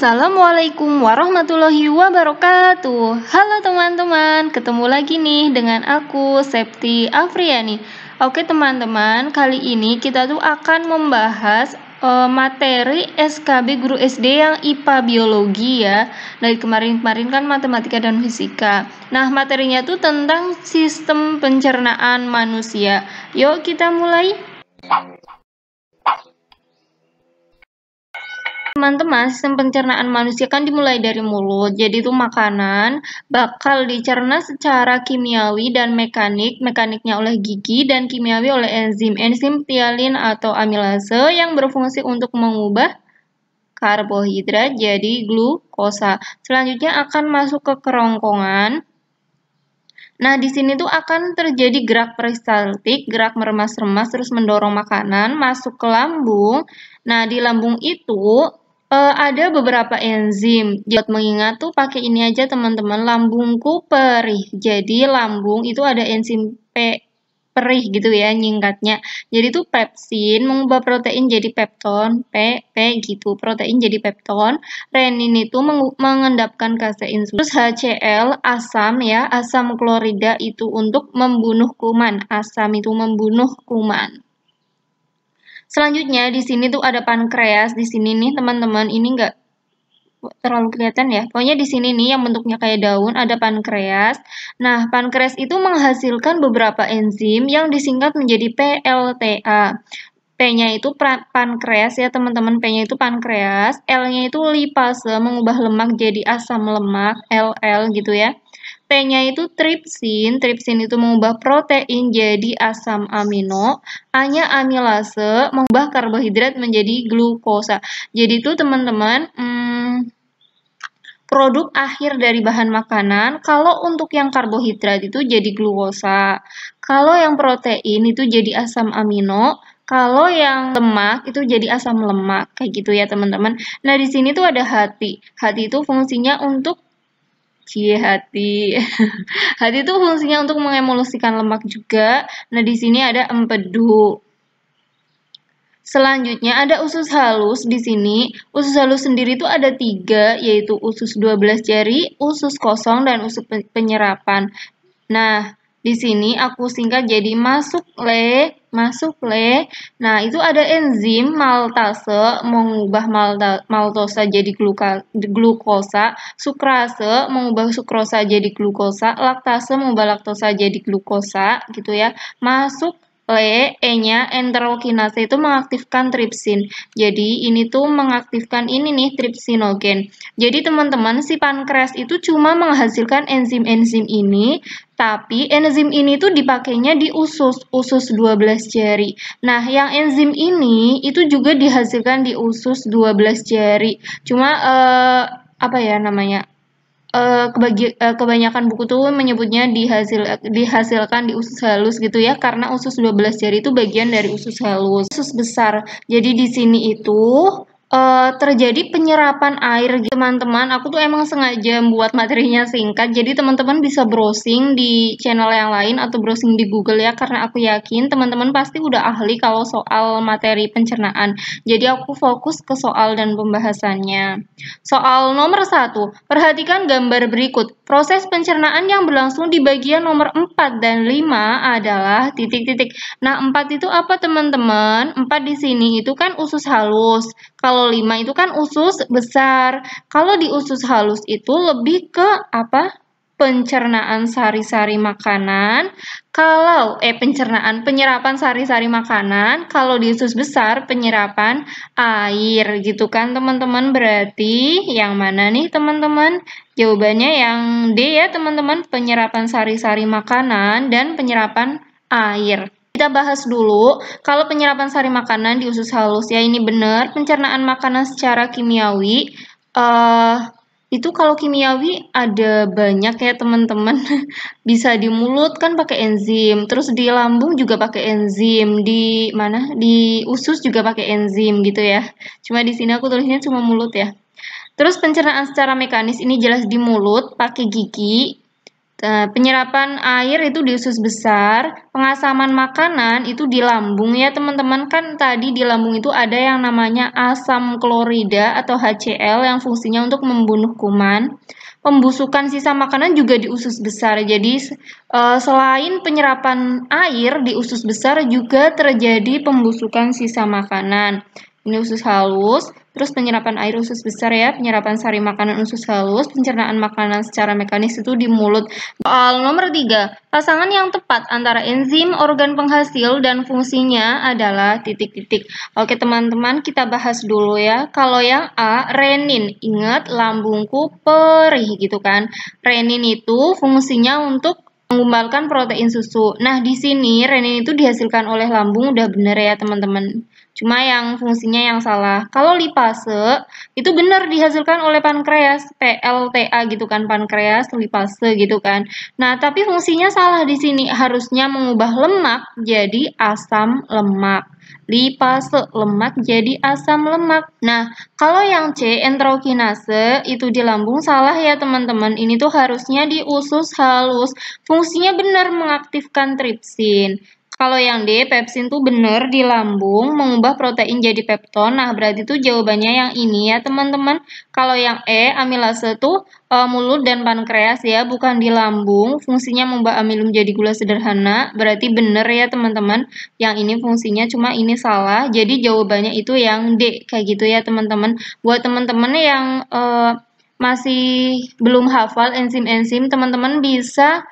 Assalamualaikum warahmatullahi wabarakatuh. Halo teman-teman, ketemu lagi nih dengan aku Septi Afriani. Oke teman-teman, kali ini kita tuh akan membahas materi SKB Guru SD yang IPA Biologi ya. Dari kemarin-kemarin kan matematika dan fisika. Nah, materinya tuh tentang sistem pencernaan manusia. Yuk kita mulai. Teman-teman, sistem pencernaan manusia kan dimulai dari mulut. Jadi itu makanan bakal dicerna secara kimiawi dan mekanik. Mekaniknya oleh gigi dan kimiawi oleh enzim. Enzim ptyalin atau amilase yang berfungsi untuk mengubah karbohidrat jadi glukosa. Selanjutnya akan masuk ke kerongkongan. Nah, di sini tuh akan terjadi gerak peristaltik, gerak meremas-remas terus mendorong makanan masuk ke lambung. Nah, di lambung itu ada beberapa enzim. Buat mengingat tuh pakai ini aja teman-teman, lambungku perih. Jadi lambung itu ada enzim perih gitu ya nyingkatnya. Jadi tuh pepsin mengubah protein jadi pepton, gitu. Protein jadi pepton. Renin itu mengendapkan kasein. Terus HCl asam ya, asam klorida itu untuk membunuh kuman. Asam itu membunuh kuman. Selanjutnya di sini tuh ada pankreas. Di sini nih teman-teman, ini enggak terlalu kelihatan ya. Pokoknya di sini nih yang bentuknya kayak daun ada pankreas. Nah, pankreas itu menghasilkan beberapa enzim yang disingkat menjadi PLTA. P-nya itu pankreas ya teman-teman, P-nya itu pankreas, L-nya itu lipase mengubah lemak jadi asam lemak, LL gitu ya. P-nya itu tripsin, tripsin itu mengubah protein jadi asam amino, A-nya amilase mengubah karbohidrat menjadi glukosa. Jadi itu teman-teman, produk akhir dari bahan makanan, kalau untuk yang karbohidrat itu jadi glukosa, kalau yang protein itu jadi asam amino, kalau yang lemak itu jadi asam lemak, kayak gitu ya teman-teman. Nah di sini tuh ada hati, hati itu fungsinya untuk hati. Hati itu fungsinya untuk mengemulsikan lemak juga. Nah, di sini ada empedu. Selanjutnya ada usus halus di sini. Usus halus sendiri itu ada 3, yaitu usus 12 jari, usus kosong, dan usus penyerapan. Nah, di sini aku singkat jadi masuk le. Nah, itu ada enzim maltase mengubah maltosa jadi glukosa, sukrase mengubah sukrosa jadi glukosa, laktase mengubah laktosa jadi glukosa gitu ya. Masuk E-nya enterokinase itu mengaktifkan tripsin. Jadi ini tuh mengaktifkan ini nih tripsinogen. Jadi teman-teman si pankreas itu cuma menghasilkan enzim-enzim ini, tapi enzim ini tuh dipakainya di usus 12 jari. Nah, yang enzim ini itu juga dihasilkan di usus 12 jari. Cuma apa ya namanya? Kebanyakan buku tuh menyebutnya dihasilkan di usus halus gitu ya, karena usus 12 jari itu bagian dari usus halus. Usus besar. Jadi di sini itu terjadi penyerapan air gitu teman-teman. Aku tuh emang sengaja membuat materinya singkat, jadi teman-teman bisa browsing di channel yang lain atau browsing di Google ya, karena aku yakin teman-teman pasti udah ahli kalau soal materi pencernaan. Jadi aku fokus ke soal dan pembahasannya. Soal nomor 1, perhatikan gambar berikut. Proses pencernaan yang berlangsung di bagian nomor 4 dan 5 adalah titik-titik. Nah, 4 itu apa teman-teman? 4 di sini itu kan usus halus. Kalau 5 itu kan usus besar. Kalau di usus halus itu lebih ke apa? Pencernaan sari-sari makanan. Kalau penyerapan sari-sari makanan. Kalau di usus besar penyerapan air gitu kan teman-teman. Berarti yang mana nih teman-teman? Jawabannya yang D ya teman-teman, penyerapan sari-sari makanan dan penyerapan air. Kita bahas dulu, kalau penyerapan sari makanan di usus halus ya ini benar, pencernaan makanan secara kimiawi, itu kalau kimiawi ada banyak ya teman-teman, bisa di mulut kan pakai enzim, terus di lambung juga pakai enzim, di usus juga pakai enzim gitu ya. Cuma di sini aku tulisnya cuma mulut ya. Terus pencernaan secara mekanis ini jelas di mulut, pakai gigi. Penyerapan air itu di usus besar, pengasaman makanan itu di lambung ya teman-teman. Kan tadi di lambung itu ada yang namanya asam klorida atau HCl yang fungsinya untuk membunuh kuman. Pembusukan sisa makanan juga di usus besar. Jadi selain penyerapan air di usus besar juga terjadi pembusukan sisa makanan. Ini usus halus, terus penyerapan air usus besar ya, penyerapan sari makanan usus halus, pencernaan makanan secara mekanis itu di mulut. Soal nomor 3, pasangan yang tepat antara enzim, organ penghasil, dan fungsinya adalah titik-titik. Oke teman-teman, kita bahas dulu ya. Kalau yang A, renin, ingat lambungku perih gitu kan. Renin itu fungsinya untuk menggumbalkan protein susu. Nah, di sini renin itu dihasilkan oleh lambung, udah bener ya teman-teman. Cuma yang fungsinya yang salah. Kalau lipase itu benar dihasilkan oleh pankreas, PLTA gitu kan, pankreas lipase gitu kan. Nah, tapi fungsinya salah di sini. Harusnya mengubah lemak jadi asam lemak. Lipase lemak jadi asam lemak. Nah, kalau yang C, enterokinase itu di lambung salah ya teman-teman. Ini tuh harusnya di usus halus. Fungsinya benar mengaktifkan tripsin. Kalau yang D, pepsin tuh benar di lambung mengubah protein jadi pepton. Nah, berarti tuh jawabannya yang ini ya, teman-teman. Kalau yang E, amilase tuh mulut dan pankreas ya, bukan di lambung. Fungsinya mengubah amilum jadi gula sederhana. Berarti benar ya, teman-teman. Yang ini fungsinya, cuma ini salah. Jadi jawabannya itu yang D, kayak gitu ya, teman-teman. Buat teman-teman yang masih belum hafal enzim-enzim, teman-teman bisa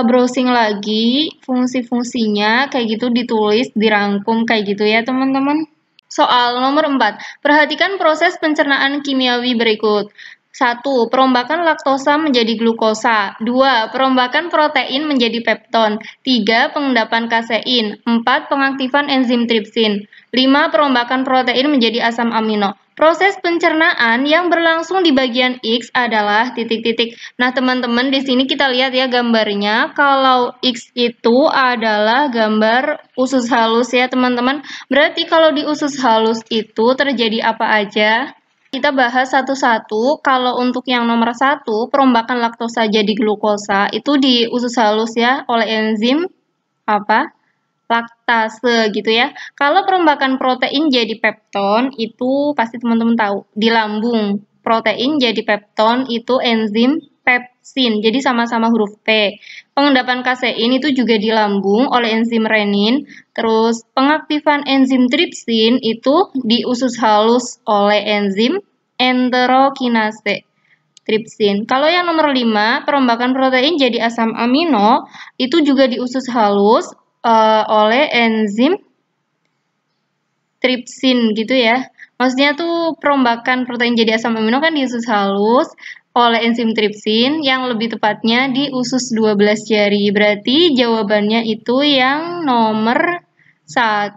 browsing lagi fungsi-fungsinya kayak gitu, ditulis, dirangkum kayak gitu ya teman-teman. Soal nomor 4, perhatikan proses pencernaan kimiawi berikut. 1. Perombakan laktosa menjadi glukosa. 2. Perombakan protein menjadi pepton. 3. Pengendapan kasein. 4. Pengaktifan enzim tripsin. 5. Perombakan protein menjadi asam amino. Proses pencernaan yang berlangsung di bagian X adalah titik-titik. Nah, teman-teman, di sini kita lihat ya gambarnya. Kalau X itu adalah gambar usus halus ya, teman-teman. Berarti kalau di usus halus itu terjadi apa aja? Kita bahas satu-satu. Kalau untuk yang nomor 1, perombakan laktosa jadi glukosa, itu di usus halus ya, oleh enzim apa? Laktase gitu ya. Kalau perombakan protein jadi pepton itu pasti teman-teman tahu. Di lambung protein jadi pepton itu enzim pepsin. Jadi sama-sama huruf P. Pengendapan kasein itu juga di lambung oleh enzim renin. Terus pengaktifan enzim tripsin itu di usus halus oleh enzim enterokinase tripsin. Kalau yang nomor 5, perombakan protein jadi asam amino itu juga di usus halus oleh enzim tripsin gitu ya. Maksudnya tuh perombakan protein jadi asam amino kan di usus halus oleh enzim tripsin, yang lebih tepatnya di usus 12 jari. Berarti jawabannya itu yang nomor 1,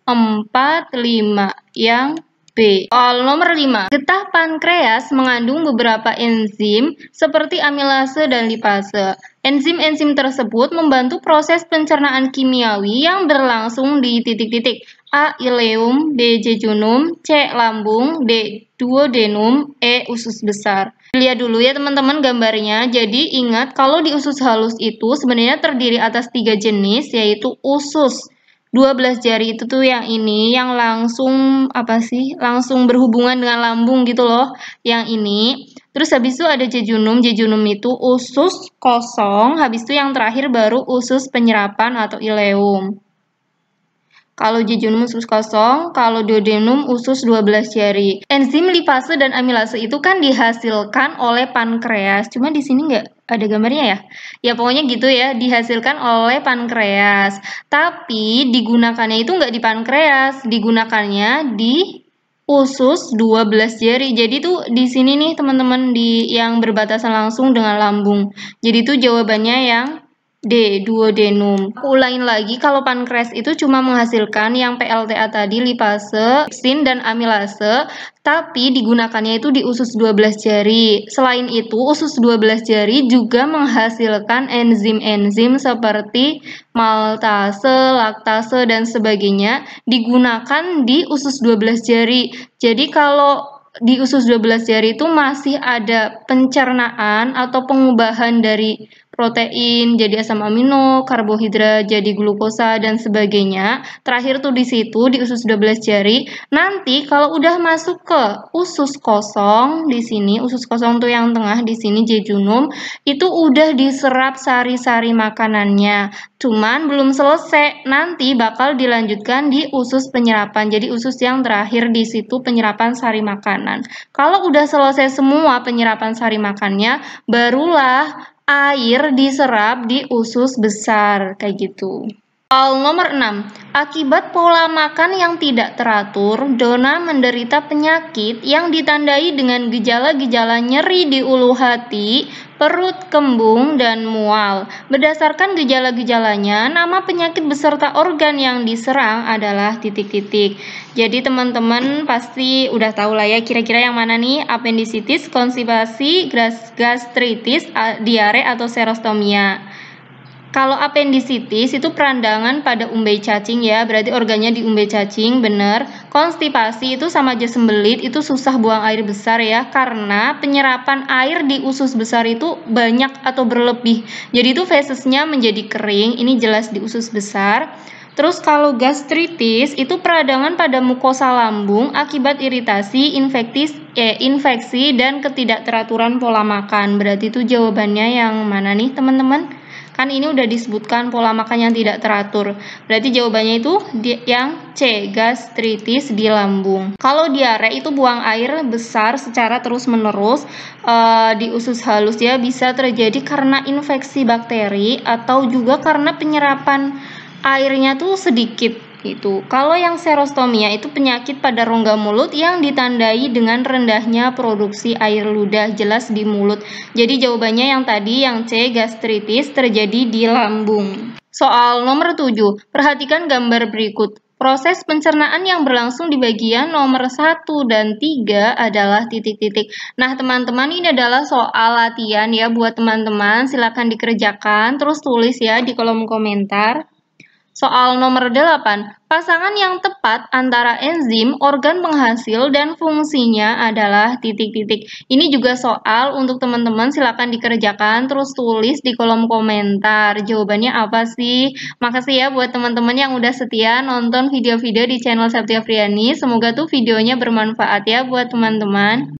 4, 5, yang B. Soal nomor 5. Getah pankreas mengandung beberapa enzim seperti amilase dan lipase. Enzim-enzim tersebut membantu proses pencernaan kimiawi yang berlangsung di titik-titik. A. Ileum, B. Jejunum, C. Lambung, D. Duodenum, E. Usus besar. Lihat dulu ya teman-teman gambarnya. Jadi ingat kalau di usus halus itu sebenarnya terdiri atas 3 jenis, yaitu usus 12 jari itu tuh yang ini, yang langsung apa sih? Langsung berhubungan dengan lambung gitu loh. Yang ini. Terus habis itu ada jejunum. Jejunum itu usus kosong. Habis itu yang terakhir baru usus penyerapan atau ileum. Kalau jejunum usus kosong, kalau duodenum usus 12 jari. Enzim lipase dan amilase itu kan dihasilkan oleh pankreas. Cuma di sini nggak ada gambarnya ya? Ya pokoknya gitu ya, dihasilkan oleh pankreas. Tapi digunakannya itu nggak di pankreas, digunakannya di usus 12 jari. Jadi tuh di sini nih teman-teman, di yang berbatasan langsung dengan lambung. Jadi tuh jawabannya yang D. Duodenum. Aku ulangin lagi, kalau pankreas itu cuma menghasilkan yang PLTA tadi, lipase, tripsin, dan amilase, tapi digunakannya itu di usus 12 jari. Selain itu, usus 12 jari juga menghasilkan enzim-enzim seperti maltase, laktase, dan sebagainya, digunakan di usus 12 jari. Jadi kalau di usus 12 jari itu masih ada pencernaan atau pengubahan dari protein jadi asam amino, karbohidrat jadi glukosa dan sebagainya. Terakhir tuh di situ di usus 12 jari. Nanti kalau udah masuk ke usus kosong di sini, usus kosong tuh yang tengah di sini jejunum, itu udah diserap sari-sari makanannya. Cuman belum selesai, nanti bakal dilanjutkan di usus penyerapan. Jadi usus yang terakhir di situ penyerapan sari makanan. Kalau udah selesai semua penyerapan sari makannya, barulah air diserap di usus besar, kayak gitu. Soal nomor 6. Akibat pola makan yang tidak teratur, Donna menderita penyakit yang ditandai dengan gejala-gejala nyeri di ulu hati, perut kembung, dan mual. Berdasarkan gejala-gejalanya, nama penyakit beserta organ yang diserang adalah titik-titik. Jadi teman-teman pasti udah tahu lah ya kira-kira yang mana nih, apendisitis, konstipasi, gastritis, diare, atau serostomia. Kalau apendisitis itu perandangan pada umbai cacing ya, berarti organnya di umbai cacing, bener. Konstipasi itu sama aja sembelit, itu susah buang air besar ya, karena penyerapan air di usus besar itu banyak atau berlebih. Jadi itu fesesnya menjadi kering, ini jelas di usus besar. Terus kalau gastritis itu peradangan pada mukosa lambung akibat iritasi, infeksi, dan ketidakteraturan pola makan. Berarti itu jawabannya yang mana nih teman-teman? Kan ini udah disebutkan pola makan yang tidak teratur. Berarti jawabannya itu yang C, gastritis di lambung. Kalau diare itu buang air besar secara terus-menerus di usus halus ya, bisa terjadi karena infeksi bakteri atau juga karena penyerapan airnya tuh sedikit gitu. Kalau yang serostomia itu penyakit pada rongga mulut yang ditandai dengan rendahnya produksi air ludah, jelas di mulut. Jadi jawabannya yang tadi yang C, gastritis terjadi di lambung. Soal nomor 7, perhatikan gambar berikut. Proses pencernaan yang berlangsung di bagian nomor 1 dan 3 adalah titik-titik. Nah, teman-teman, ini adalah soal latihan ya buat teman-teman. Silakan dikerjakan, terus tulis ya di kolom komentar. Soal nomor 8, pasangan yang tepat antara enzim, organ penghasil, dan fungsinya adalah titik-titik. Ini juga soal untuk teman-teman, silakan dikerjakan, terus tulis di kolom komentar. Jawabannya apa sih? Makasih ya buat teman-teman yang udah setia nonton video-video di channel Septia Friani. Semoga tuh videonya bermanfaat ya buat teman-teman.